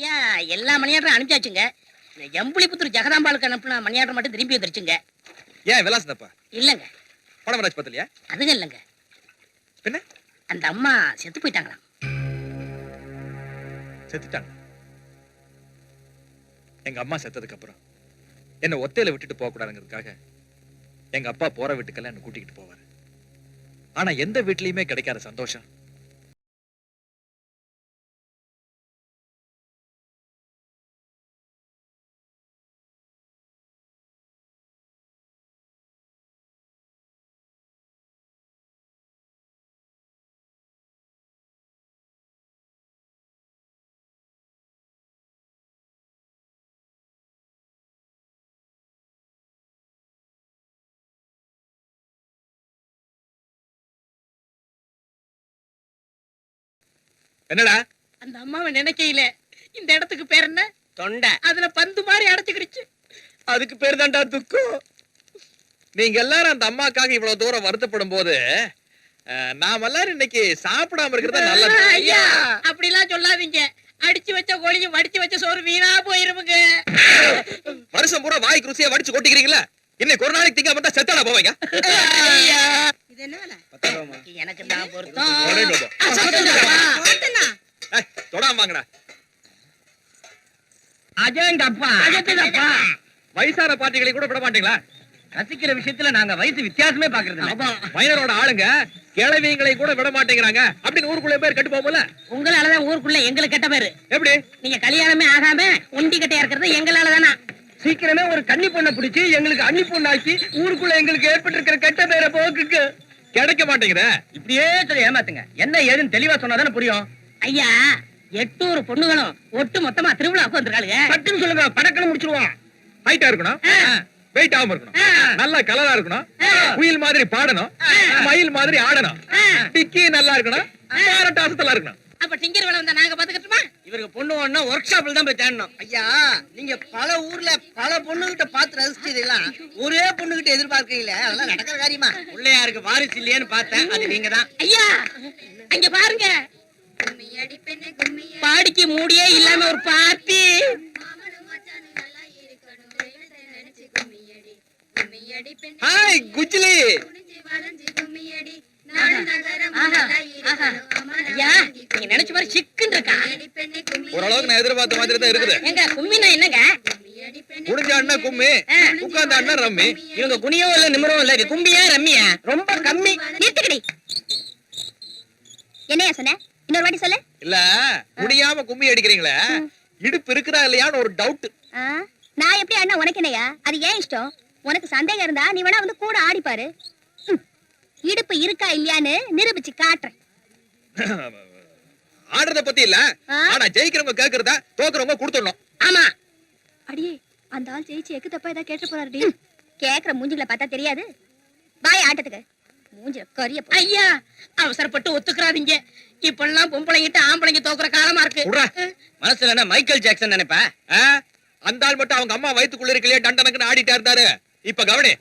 ஐயா எல்லா மணியாட்டம் அனுப்பிச்சாச்சுங்க. எம்புலிபுத்தூர் ஜெகதாம்பாளுக்கு அனுப்புன மணியாட்டம் மட்டும் திரும்பி வந்துருச்சுங்க. ஏன் விலாசனப்பா? இல்லங்க. படமராஜ் பத்தலையா? அதுங்க இல்லங்க. பின்ன அந்த அம்மா செத்து போயிட்டாங்களா? செத்துட்டாங்க. எங்க அம்மா செத்ததுக்கு அப்புறம் என்ன ஒத்தையில விட்டுட்டு போக கூடாதுங்கிறதுக்காக எங்க அப்பா போற வீட்டுக்கெல்லாம் என்ன கூட்டிக்கிட்டு போவாரு. ஆனா எந்த வீட்லயுமே கிடைக்காத சந்தோஷம் என்னடா? அந்த அம்மாவை நினைக்கையில இந்த இடத்துக்கு பேர் என்ன? தொண்டை. அதுல பந்து மாதிரி அடைச்சுக்கிடுச்சு. அதுக்கு பேர் தான்டா துக்கம். நீங்க எல்லாரும் அந்த அம்மாக்காக இவ்வளவு தூரம் வருத்தப்படும் போது நாம எல்லாரும் இன்னைக்கு சாப்பிடாம இருக்கிறது நல்லது. ஐயா அப்படி எல்லாம் சொல்லாதீங்க. அடிச்சு வச்ச கோழியும் வடிச்சு வச்ச சோறு வீணா போயிருமுங்க. வருஷம் பூரா வாய்க்கு ருசியா வடிச்சு கொட்டிக்கிறீங்களா? இன்னைக்கு ஒரு நாளைக்கு திங்க மட்டும் செத்தாடா போவீங்க. இது என்ன வேலை? எனக்கு தான் பொருத்தம். தொடாம வாங்கடா. அஜயங்கப்பா அஜயங்கப்பா. வயசான பார்ட்டிகளை கூட விட மாட்டீங்களா? ரசிக்கிற விஷயத்துல நாங்க வயசு வித்தியாசமே பாக்குறது. மைனரோட ஆளுங்க கிழவிங்களை கூட விட மாட்டேங்கிறாங்க அப்படின்னு ஊருக்குள்ள பேர் கட்டு போகல. உங்களாலதான் ஊருக்குள்ள எங்களுக்கு கெட்ட பேரு. எப்படி? நீங்க கல்யாணமே ஆகாம ஒண்டி கட்டையா இருக்கிறது எங்களாலதானா? சீக்கிரமே ஒரு கன்னி பொண்ணை பிடிச்சி எங்களுக்கு அன்னி பொண்ணாக்கி ஊருக்குள்ள எங்களுக்கு ஏற்பட்டிருக்கிற கெட்ட பேரை போக்குக்கு கிடைக்க மாட்டேங்குது. இப்படியே சொல்லி ஏமாத்துங்க. என்ன ஏதுன்னு தெளிவா சொன்னாதானே புரியும். ஐயா 800 பொண்ணுகளும் ஒட்டு மொத்தமா திருவிழாவுக்கு வந்திருக்காளுங்க. பட்டுன்னு சொல்லுங்க, படக்கணும் முடிச்சிருவோம். ஹைட்டா இருக்கணும், வெயிட் ஆகாம இருக்கணும், நல்லா கலரா இருக்கணும், குயில் மாதிரி பாடணும், மயில் மாதிரி ஆடணும், டிக்கி நல்லா இருக்கணும், டாசத்தெல்லாம் இருக்கணும். அப்ப டிங்கர் வேலை வந்தா நாங்க பாத்துக்கட்டுமா? இவருக்கு பொண்ணு ஒண்ணா ஒர்க் ஷாப்ல தான் போய் தேடணும். ஐயா நீங்க பல ஊர்ல பல பொண்ணுகிட்ட பார்த்து ரசிச்சதெல்லாம் ஒரே பொண்ணுகிட்ட எதிர்பார்க்கீங்களே, அதெல்லாம் நடக்கிற காரியமா? பிள்ளையாருக்கு வாரிசு இல்லையேன்னு பார்த்தேன். அது நீங்க தான். ஐயா அங்க பாருங்க, பாடிக்கு மூடியே இல்லாம ஒரு பாத்தி. ஹாய் குஜ்லி. ஐயா நீங்க நினைச்ச மாதிரி சிக்குன்னு இருக்கா? ஓரளவுக்கு நான் எதிர்பார்த்த மாதிரி தான் இருக்குது. எங்க கும்மினா என்னங்க? குடிஞ்சான்னா கும்மி, உட்கார்ந்தான்னா ரம்மி. இவங்க குனியவும் இல்ல நிமிரவும் இல்ல. கும்பியா ரம்மியா ரொம்ப கம்மி. நிறுத்துக்கடி. என்னையா சொன்ன? இன்னொரு வாட்டி சொல்லு. இல்ல முடியாம கும்மி அடிக்கிறீங்களே, இடுப்பு இருக்குதா இல்லையான்னு ஒரு டவுட். நான் எப்படி அண்ணா உனக்கு என்னையா? அது ஏன் இஷ்டம். உனக்கு சந்தேகம் இருந்தா நீ வேணா வந்து கூட ஆடிப்பாரு. இடுப்பு இருக்கா இல்லையான்னு நிரூபிச்சு காட்டுறேன். ஆடுறத பத்தி இல்ல, ஆனா ஜெயிக்கிறவங்க கேக்குறத தோக்குறவங்க கொடுத்துடணும். ஆமா. அடியே அந்த ஆள் ஜெயிச்சு எக்கு தப்பா ஏதாவது கேட்டு போறாருடி. கேக்குற மூஞ்சிகளை பார்த்தா தெரியாது. பாய் ஆட்டத்துக்கு மூஞ்சில கரிய. ஐயா அவசரப்பட்டு ஒத்துக்கிறாதீங்க. இப்பெல்லாம் பொம்பளைங்கிட்ட ஆம்பளைங்க தோக்குற காலமா இருக்கு. மனசுல என்ன மைக்கேல் ஜாக்சன் நினைப்பா? அந்த ஆள் மட்டும் அவங்க அம்மா வயித்துக்குள்ள இருக்கலையே டண்டனக்குன்னு ஆடிட்டா இருந்தாரு. இப்ப கவனி.